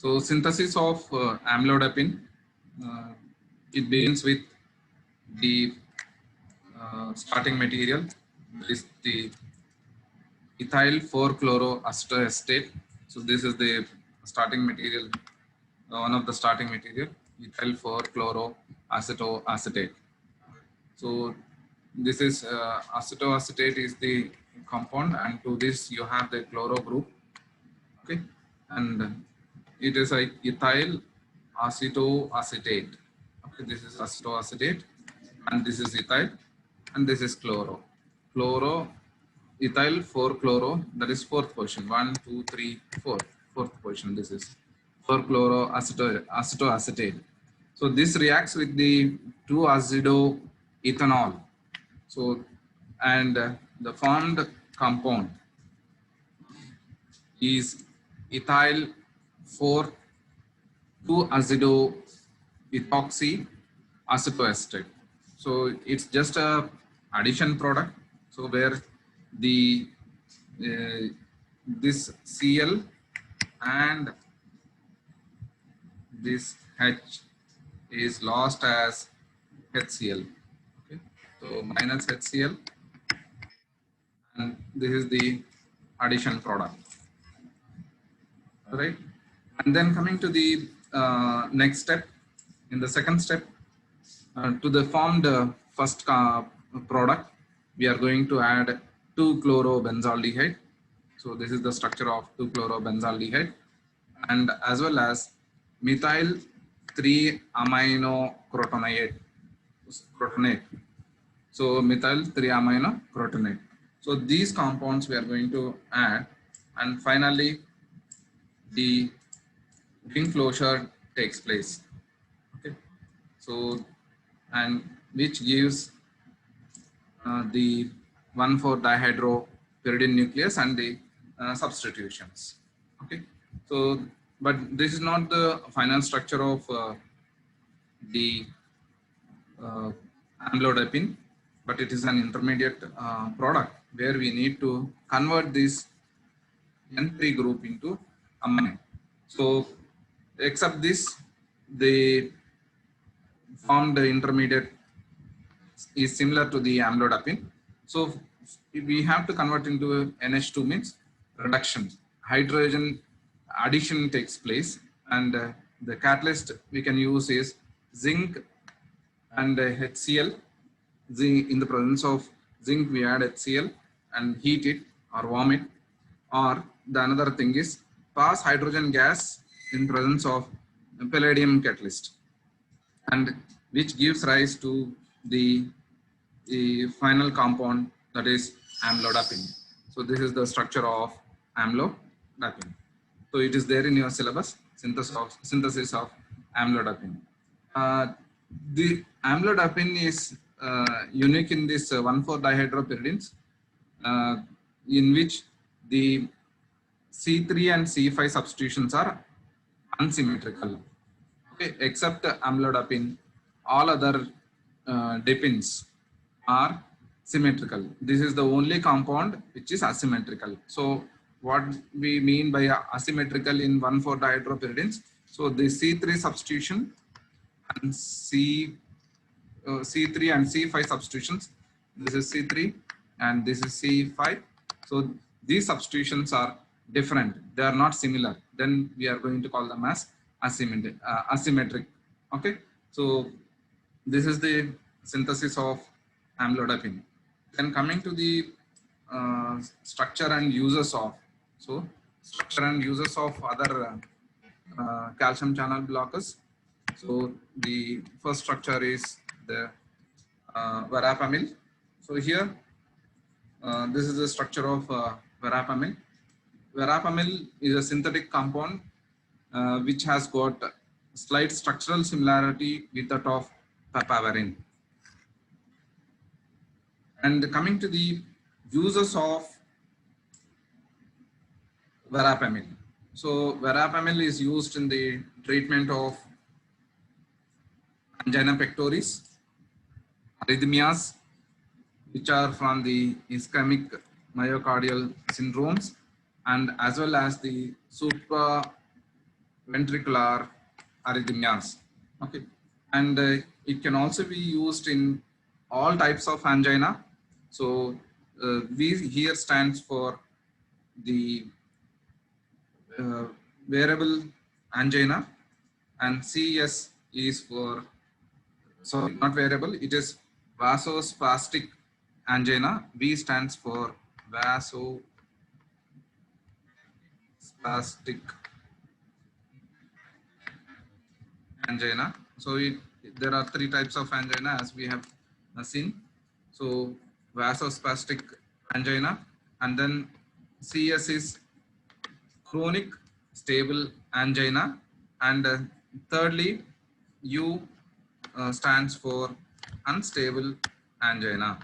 So synthesis of amlodipine, uh, it begins with the starting material, that is the ethyl 4-chloroacetoacetate. So this is the starting material, one of the starting material, ethyl 4-chloroacetoacetate. So this is acetoacetate is the compound, and to this you have the chloro group. Okay, and it is like ethyl acetoacetate. Okay, this is acetoacetate, and this is ethyl, and this is chloro. Chloro, ethyl 4-chloro, that is fourth position. 1, 2, 3, 4. Fourth position. This is 4-chloroacetoacetate. So this reacts with the 2-azidoethanol. So, and the formed compound is ethyl 4-2-azidoethoxy acetoacetate. So it's just a addition product. So where the this Cl and this H is lost as HCl. Okay, so minus HCl, and this is the addition product, right? And then coming to the next step, in the second step, to the formed first product, we are going to add 2-chlorobenzaldehyde. So this is the structure of 2-chlorobenzaldehyde, and as well as methyl 3-aminocrotonate. So methyl 3-aminocrotonate. So these compounds we are going to add, and finally the ring closure takes place. Okay, so and which gives the 1,4-dihydropyridine nucleus and the substitutions. Okay, so but this is not the final structure of the amlodipine, but it is an intermediate product where we need to convert this N3 group into amine. So except this, the formed intermediate is similar to the amlodipine. So we have to convert into NH2, means reduction. Hydrogen addition takes place, and the catalyst we can use is zinc and HCl. In the presence of zinc, we add HCl and heat it or warm it. Or the another thing is pass hydrogen gas in presence of palladium catalyst, and which gives rise to the final compound, that is amlodipine. So this is the structure of amlodipine. So it is there in your syllabus, synthesis of amlodipine. The amlodipine is unique in this 1,4-dihydropyridines, in which the C3 and C5 substitutions are unsymmetrical. Okay, except amlodipine, all other dipines are symmetrical. This is the only compound which is asymmetrical. So what we mean by asymmetrical in 1,4-dihydropyridines, so the C3 substitution and C3 and C5 substitutions, this is C3 and this is C5. So these substitutions are different, they are not similar. Then we are going to call them as asymmetric. Okay, so this is the synthesis of amlodipine. Then coming to the structure and uses of, so structure and uses of other calcium channel blockers. So the first structure is the verapamil. So here this is the structure of verapamil. Verapamil is a synthetic compound which has got slight structural similarity with that of papaverine. And coming to the uses of verapamil. So verapamil is used in the treatment of angina pectoris, arrhythmias, which are from the ischemic myocardial syndromes, and as well as the supraventricular ventricular arrhythmias. Okay, and it can also be used in all types of angina. So V here stands for the uh, variable angina, and CS is for, sorry, not variable, it is vasospastic angina. V stands for vasospastic angina. So there are three types of angina as we have seen. So vasospastic angina, and then CS is chronic stable angina, and thirdly U stands for unstable angina.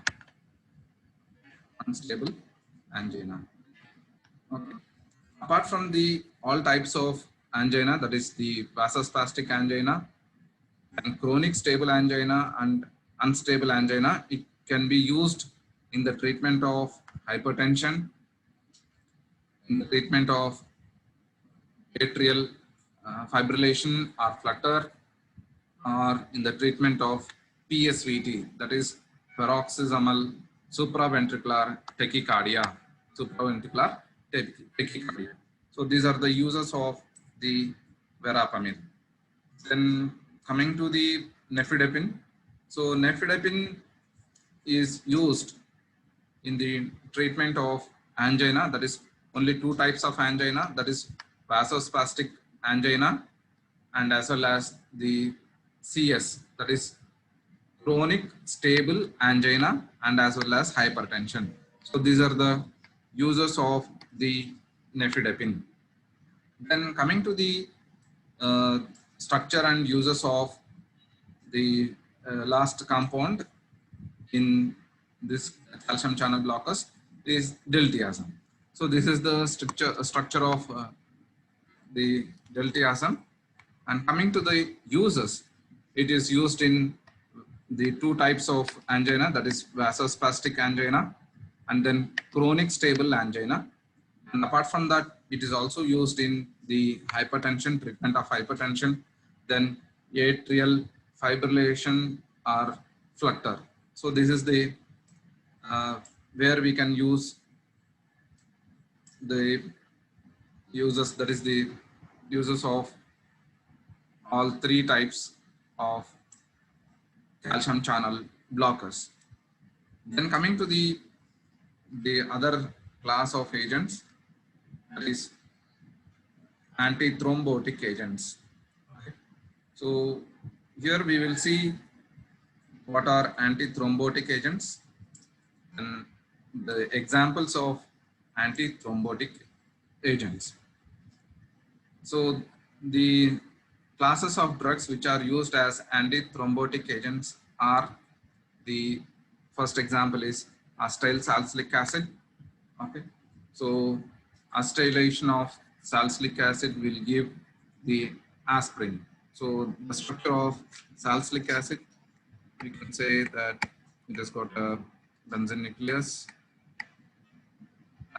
Unstable angina. Okay. Apart from the all types of angina, that is the vasospastic angina and chronic stable angina and unstable angina, it can be used in the treatment of hypertension, in the treatment of atrial fibrillation or flutter, or in the treatment of PSVT, that is paroxysmal supraventricular tachycardia. Supraventricular tachycardia. So these are the uses of the verapamil. Then coming to the nifedipine. So nifedipine is used in the treatment of angina. That is only two types of angina, that is vasospastic angina and as well as the CS, that is chronic stable angina and as well as hypertension. So these are the uses of the nifedipine. Then coming to the uh, structure and uses of the last compound in this calcium channel blockers is diltiazem. So this is the structure of the diltiazem. And coming to the uses, it is used in the two types of angina, that is vasospastic angina and then chronic stable angina. And apart from that, it is also used in the hypertension, treatment of hypertension, then atrial fibrillation or flutter. So this is the where we can use the uses, that is the uses of all three types of calcium channel blockers. Then coming to the other class of agents, that is antithrombotic agents. Okay. So here we will see what are antithrombotic agents and the examples of antithrombotic agents. So the classes of drugs which are used as antithrombotic agents are, the first example is acetyl salicylic acid. Okay, so acetylation of salicylic acid will give the aspirin. So the structure of salicylic acid, we can say that it has got a benzene nucleus,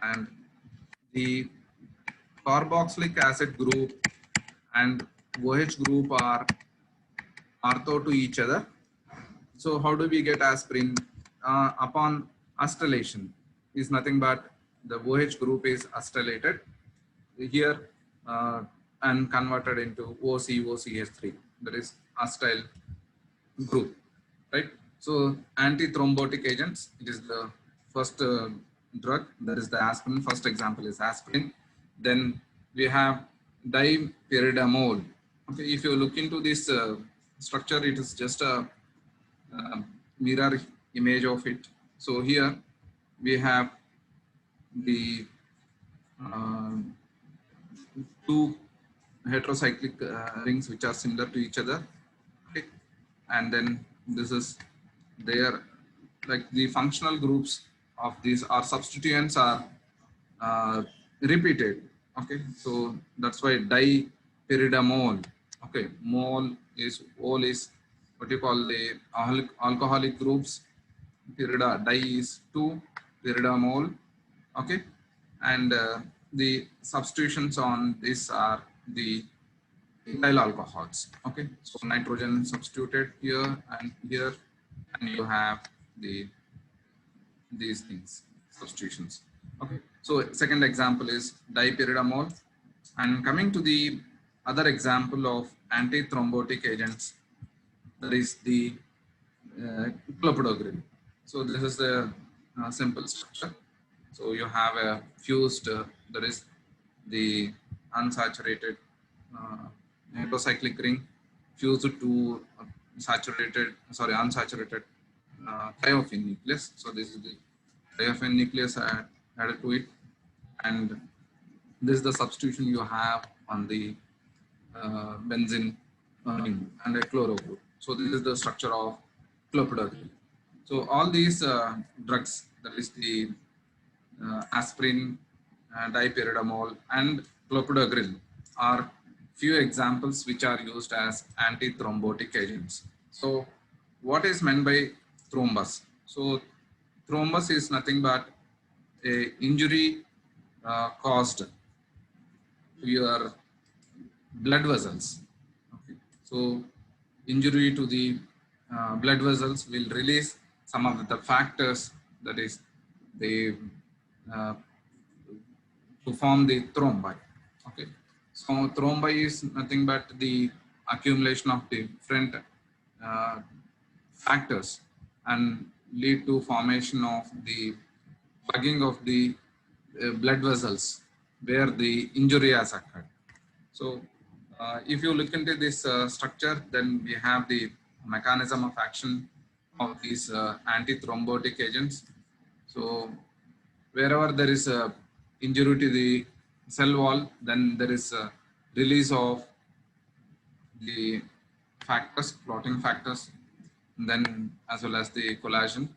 and the carboxylic acid group and OH group are ortho to each other. So how do we get aspirin? Upon acetylation is nothing but the OH group is acetylated here and converted into OCOCH3, that is acetyl group, right? So antithrombotic agents, it is the first drug, that is the aspirin. First example is aspirin. Then we have dipyridamole. Okay, if you look into this structure, it is just a mirror image of it. So here we have the uh, two heterocyclic rings which are similar to each other. Okay. And then this is there, like the functional groups of these are substituents are repeated. Okay, so that's why dipyridamole. Okay, mole is ol is what you call the alcoholic groups. Pyrida, di is 2, pyridamole. Okay, and the substitutions on this are the ethyl alcohols. Okay, so nitrogen substituted here and here, and you have these things, substitutions. Okay, so second example is dipyridamole. And coming to the other example of antithrombotic agents, that is the clopidogrel. So this is the simple structure. So you have a fused, that is the unsaturated heterocyclic ring fused to unsaturated thiophene nucleus. So this is the thiophene nucleus added to it, and this is the substitution you have on the benzene ring and a chloro group. So this is the structure of clopidogrel. So all these drugs, that is the aspirin, dipyridamole, and clopidogrel, are few examples which are used as antithrombotic agents. So what is meant by thrombus? So thrombus is nothing but a injury caused to your blood vessels. Okay. So injury to the blood vessels will release some of the factors, that is the uh, to form the thrombi. Okay, so thrombi is nothing but the accumulation of different uh, factors and lead to formation of the plugging of the blood vessels where the injury has occurred. So if you look into this structure, then we have the mechanism of action of these antithrombotic agents. So wherever there is a injury to the cell wall, then there is a release of the factors, clotting factors, and then as well as the collagen.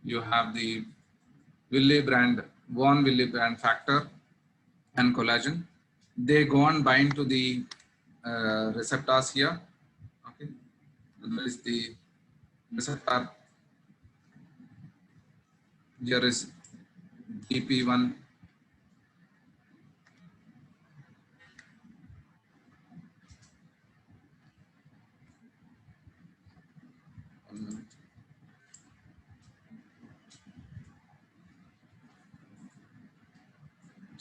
You have the von Willebrand factor and collagen. They go and bind to the receptors here. Okay, that is the receptor. Here is GP1.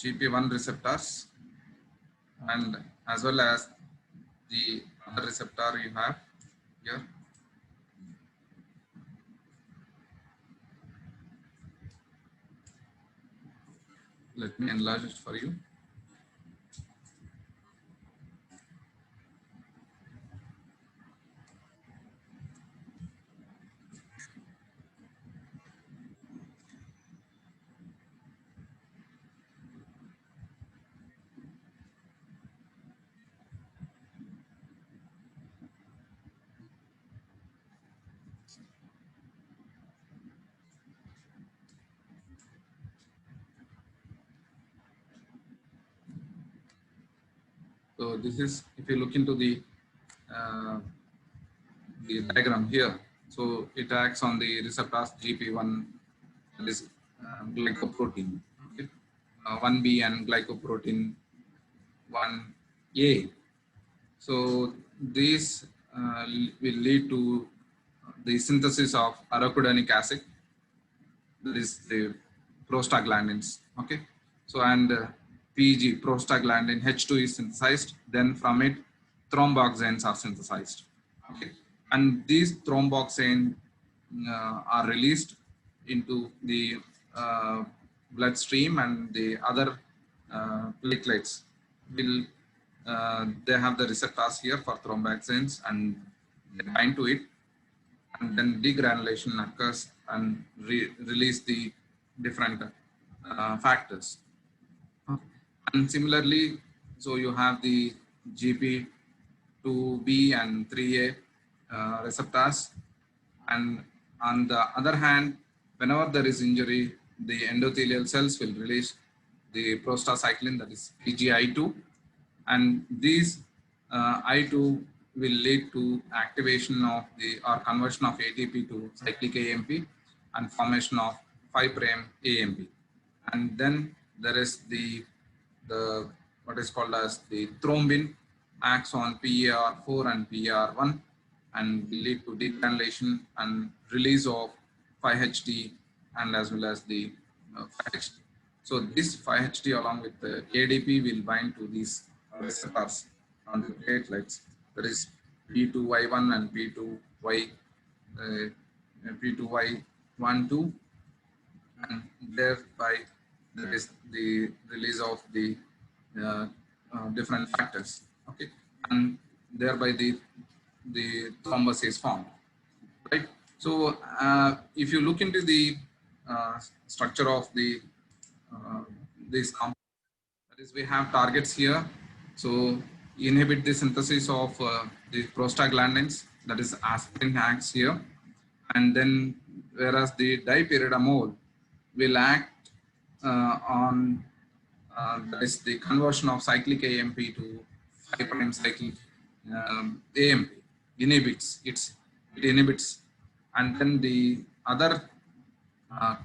GP1 receptors, and as well as the other receptor you have here. Let me enlarge it for you. So this is, if you look into uh, the diagram here, so it acts on the receptors GP1, that is glycoprotein, okay? 1B and glycoprotein 1A. So these will lead to the synthesis of arachidonic acid, that is the prostaglandins. Okay, so and PG, prostaglandin H2 is synthesized. Then from it, thromboxanes are synthesized. Okay, and these thromboxane are released into the bloodstream, and the other platelets will they have the receptors here for thromboxanes, and they bind to it, and then degranulation occurs and release the different factors. And similarly, so you have the GP2B and 3A receptors, and on the other hand, whenever there is injury, the endothelial cells will release the prostacyclin, that is PGI2, and these I2 will lead to activation of the or conversion of ATP to cyclic AMP and formation of 5' AMP. And then there is the what is called as the thrombin acts on PAR4 and PAR1 and will lead to degranulation and release of 5-HT and as well as the 5-HT. So this 5-HT along with the ADP will bind to these receptors on the platelets, that is P2Y1 and P2Y, P2Y12, and thereby there is the release of the uh, different factors. Okay, and thereby the thrombus is formed, right? So if you look into the structure of the this compound, that is we have targets here. So inhibit the synthesis of the prostaglandins, that is aspirin acts here, and then whereas the dipyridamole will act on that is the conversion of cyclic AMP to 5' cyclic AMP, inhibits it inhibits, and then the other uh,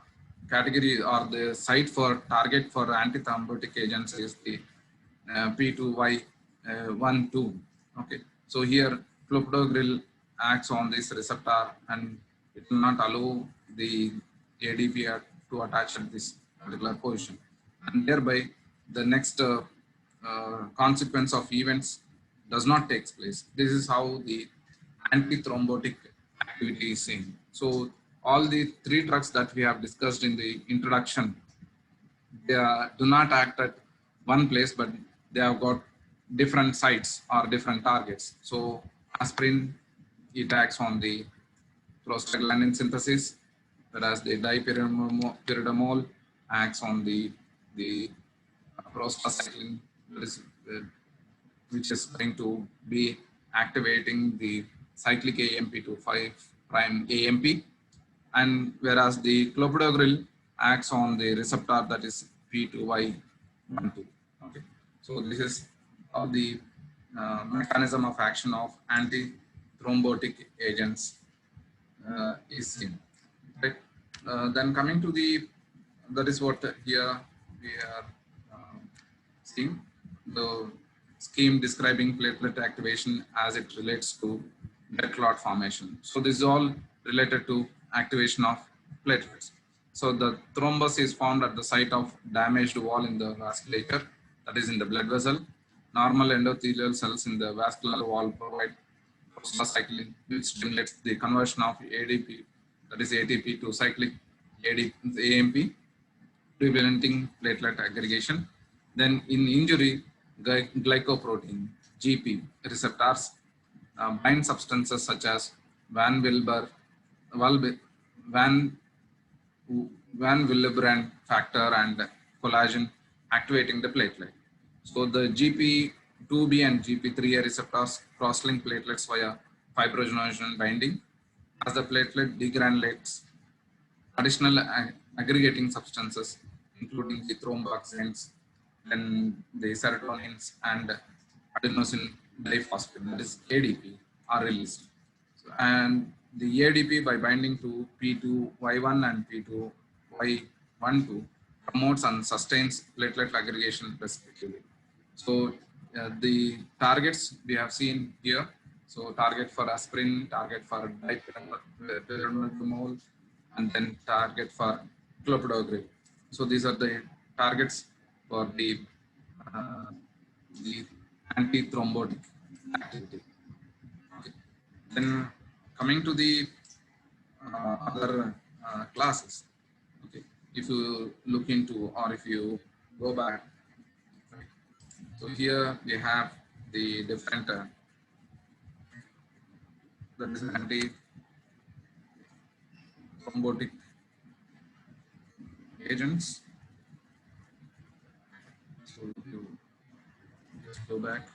category or the site for target for antithrombotic agents is the P2Y12. Okay, so here clopidogrel acts on this receptor and it will not allow the ADP to attach at this particular position, and thereby the next consequence of events does not take place. This is how the antithrombotic activity is seen. So all the three drugs that we have discussed in the introduction, they do not act at one place, but they have got different sites or different targets. So aspirin, it acts on the prostaglandin synthesis, whereas the dipyridamole acts on the prostacyclin, which is going to be activating the cyclic AMP to 5' AMP, and whereas the clopidogrel acts on the receptor, that is P2Y12. Okay, so this is how the mechanism of action of antithrombotic agents is seen. Right. Then coming to that is what here we are seeing, the scheme describing platelet activation as it relates to blood clot formation. So this is all related to activation of platelets. So the thrombus is formed at the site of damaged wall in the vasculature, that is in the blood vessel. Normal endothelial cells in the vascular wall provide prostacyclin, which stimulates the conversion of ADP, that is ATP, to cyclic AMP, preventing platelet aggregation. Then in injury, glycoprotein, GP receptors bind substances such as Van Willebrand factor and collagen, activating the platelet. So the GP2B and GP3A receptors cross-link platelets via fibrinogen binding. As the platelet degranulates, additional aggregating substances, including the thromboxanes, then the serotonins and adenosine diphosphate, that is ADP, are released. So, and the ADP, by binding to P2Y1 and P2Y12, promotes and sustains platelet aggregation respectively. So the targets we have seen here. So target for aspirin, target for dipyridamole, and then target for clopidogrel. So these are the targets for the antithrombotic activity. Okay. Then coming to the other classes. Okay, if you look into, or if you go back, so here we have the different that is antithrombotic agents. So if you just go back.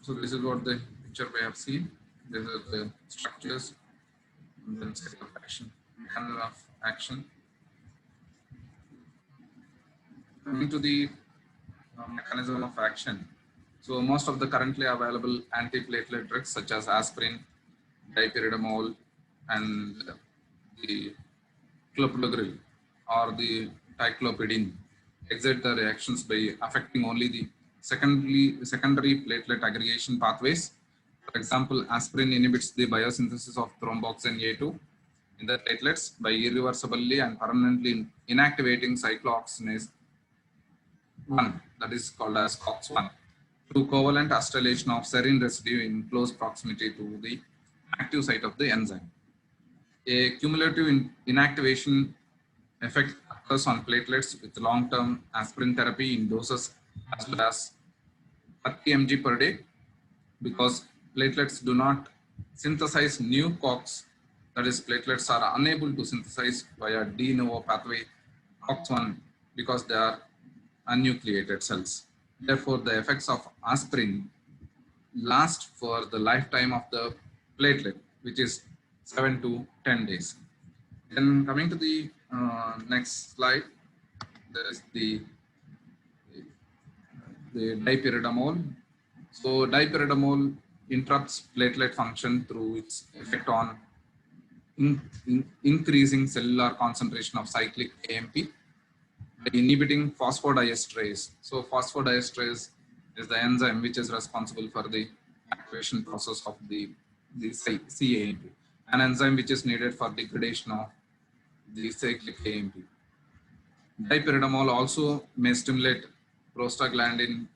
So this is what the picture we have seen. These are the structures, and then set of action, mechanism of action. Coming to the mechanism of action. So most of the currently available antiplatelet drugs such as aspirin, dipyridamole, and the clopidogrel or the ticlopidine exert the reactions by affecting only the secondary platelet aggregation pathways. For example, aspirin inhibits the biosynthesis of thromboxane A2 in the platelets by irreversibly and permanently inactivating cyclooxygenase 1, that is called as COX1, through covalent acetylation of serine residue in close proximity to the active site of the enzyme. A cumulative inactivation effect occurs on platelets with long-term aspirin therapy in doses as low as 30 mg per day, because platelets do not synthesize new COX, that is, platelets are unable to synthesize via de novo pathway COX1 because they are unnucleated cells. Therefore, the effects of aspirin last for the lifetime of the platelet, which is 7 to 10 days. Then coming to the next slide, there is the dipyridamole. So dipyridamole interrupts platelet function through its effect on increasing cellular concentration of cyclic AMP by inhibiting phosphodiesterase. So phosphodiesterase is the enzyme which is responsible for the activation process of the CAMP, an enzyme which is needed for degradation of the cyclic AMP. Dipyridamole also may stimulate prostaglandin,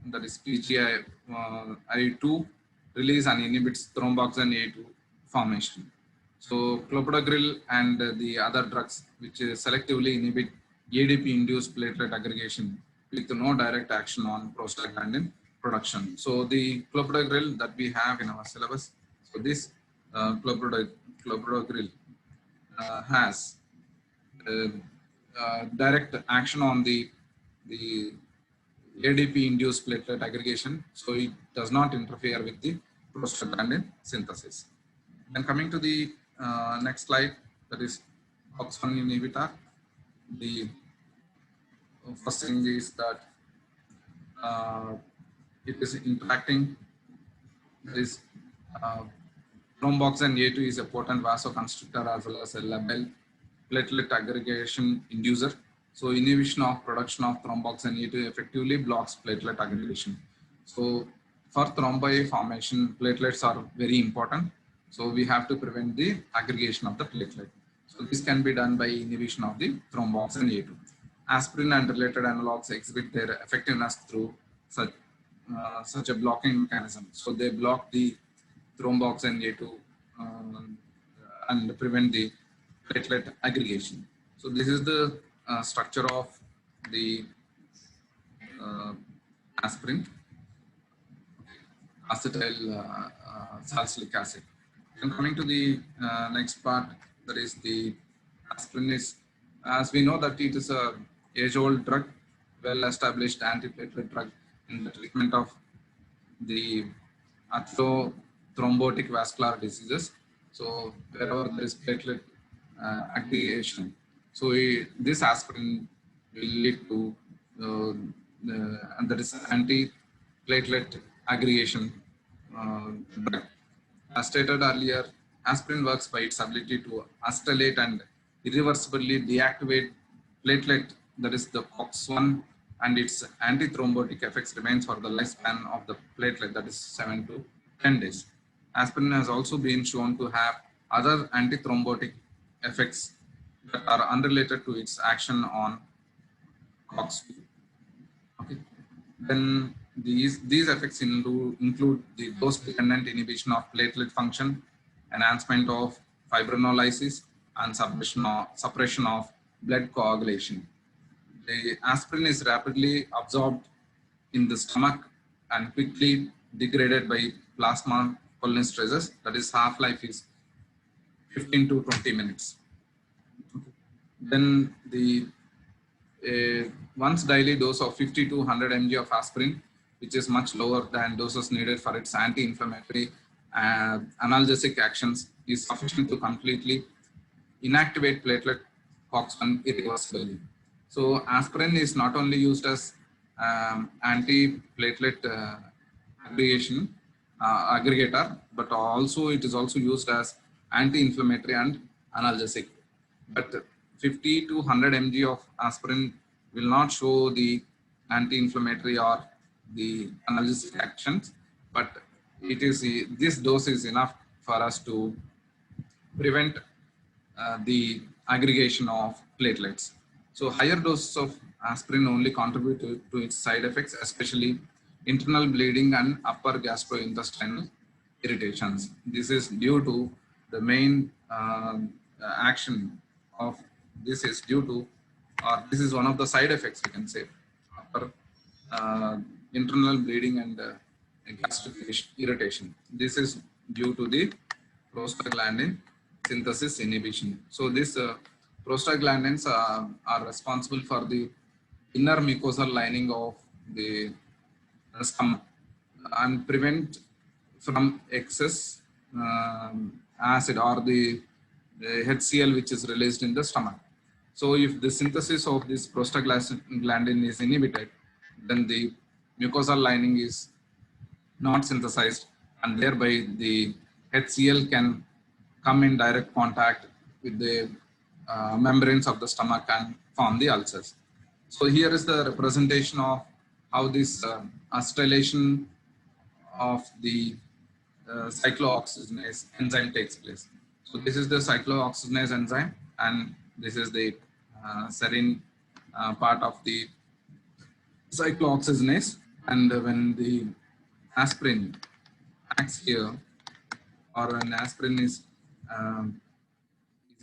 that is PGI-2 release, and inhibits thromboxane A2 formation. So clopidogrel and the other drugs which selectively inhibit ADP-induced platelet aggregation with no direct action on prostaglandin production. So the clopidogrel that we have in our syllabus, so this clopidogrel has direct action on the ADP-induced platelet aggregation, so it does not interfere with the prostaglandin synthesis. Then coming to the next slide, that is COX1 inhibitor. The first thing is that it is interacting. That is thromboxane A2 is a potent vasoconstrictor as well as a labile platelet aggregation inducer. So inhibition of production of thromboxane A2 effectively blocks platelet aggregation. So for thrombi formation, platelets are very important. So we have to prevent the aggregation of the platelet. So this can be done by inhibition of the thromboxane A2. Aspirin and related analogs exhibit their effectiveness through such a blocking mechanism. So they block the thromboxane A2 and prevent the platelet aggregation. So this is the structure of the aspirin, acetyl salicylic acid. And coming to the next part, that is the aspirin is, as we know that it is a age-old drug, well-established antiplatelet drug in the treatment of the atherothrombotic vascular diseases. So wherever there is platelet aggregation, so this aspirin will lead to and that is anti-platelet aggregation drug. As stated earlier, aspirin works by its ability to acetylate and irreversibly deactivate platelet, that is the COX1, and its antithrombotic effects remains for the lifespan of the platelet, that is 7 to 10 days. Aspirin has also been shown to have other antithrombotic effects that are unrelated to its action on COX2. Okay. Then these effects include the dose-dependent inhibition of platelet function, enhancement of fibrinolysis, and suppression of blood coagulation. The aspirin is rapidly absorbed in the stomach and quickly degraded by plasma cholinesterases. That is, half-life is 15 to 20 minutes. Then the once daily dose of 50 to 100 mg of aspirin, which is much lower than doses needed for its anti-inflammatory analgesic actions, is sufficient to completely inactivate platelet COX1 irreversibly. So aspirin is not only used as anti-platelet aggregator, but also it is also used as anti-inflammatory and analgesic. but 50 to 100 mg of aspirin will not show the anti-inflammatory or the analgesic actions, but it is this dose is enough for us to prevent the aggregation of platelets. So higher doses of aspirin only contribute to its side effects, especially internal bleeding and upper gastrointestinal irritations. This is due to the main action of this is due to, or this is one of the side effects we can say, upper uh, internal bleeding and gastric irritation. This is due to the prostaglandin synthesis inhibition. So these prostaglandins are responsible for the inner mucosal lining of the stomach and prevent from excess acid or the HCl which is released in the stomach. So if the synthesis of this prostaglandin is inhibited, then the mucosal lining is not synthesized, and thereby the HCl can come in direct contact with the membranes of the stomach and form the ulcers. So here is the representation of how this acetylation of the cyclooxygenase enzyme takes place. So this is the cyclooxygenase enzyme, and this is the serine part of the cyclooxygenase. And when the aspirin acts here, or when aspirin is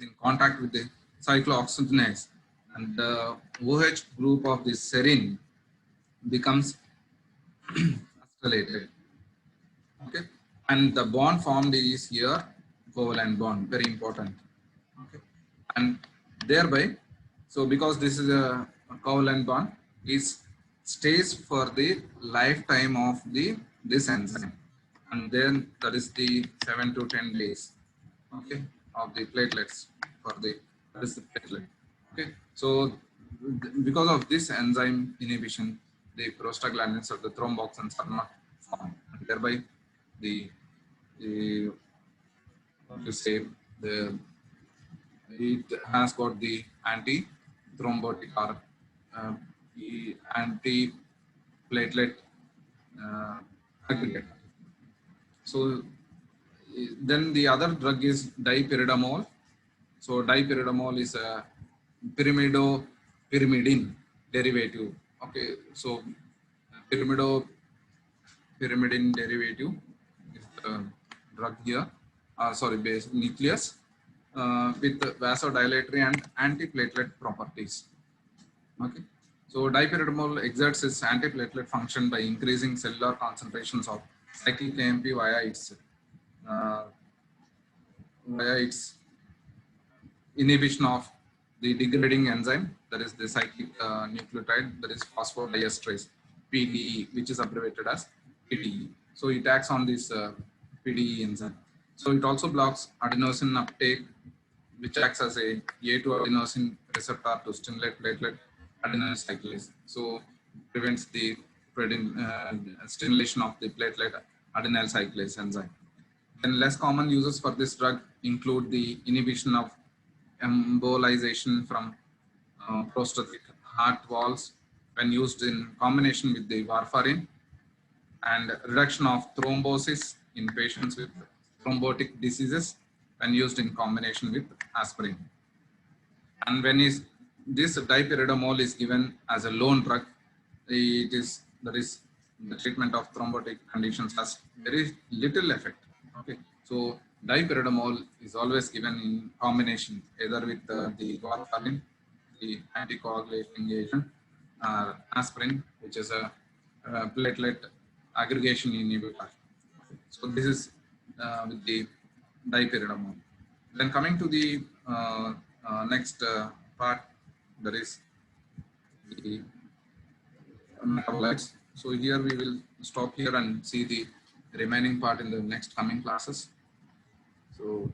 in contact with the cyclooxygenase, and the OH group of the serine becomes acylated. Okay, and the bond formed is here covalent bond, very important. Okay, and thereby, so because this is a covalent bond, it stays for the lifetime of this enzyme, and then that is the 7 to 10 days, okay, of the platelets for the, that is the platelet. Okay, so because of this enzyme inhibition, the prostaglandins or the thromboxans are not formed, and thereby the what to say, the it has got the anti-thrombotic or the anti-platelet aggregate. So then the other drug is dipyridamole. So dipyridamole is a pyrimidine derivative. Okay, so pyrimidine derivative is the drug here. Sorry, base nucleus with vasodilatory and antiplatelet properties. Okay, so dipyridamole exerts its antiplatelet function by increasing cellular concentrations of cyclic AMP via its inhibition of the degrading enzyme, that is the cyclic nucleotide, that is phosphodiesterase, PDE, which is abbreviated as PDE. So it acts on this PDE enzyme. So it also blocks adenosine uptake, which acts as a A2 adenosine receptor to stimulate platelet adenyl cyclase. So prevents the stimulation of the platelet adenyl cyclase enzyme. Then less common uses for this drug include the inhibition of embolization from prosthetic heart valves when used in combination with the warfarin, and reduction of thrombosis in patients with thrombotic diseases when used in combination with aspirin. And when this dipyridamole is given as a lone drug, that is the treatment of thrombotic conditions has very little effect. Okay, so dipyridamole is always given in combination either with the warfarin, the anticoagulating agent, aspirin, which is a platelet aggregation inhibitor. So this is with the dipyridamole. Then coming to the next part, that is the metabolites. So here we will stop here and see the remaining part in the next coming classes. So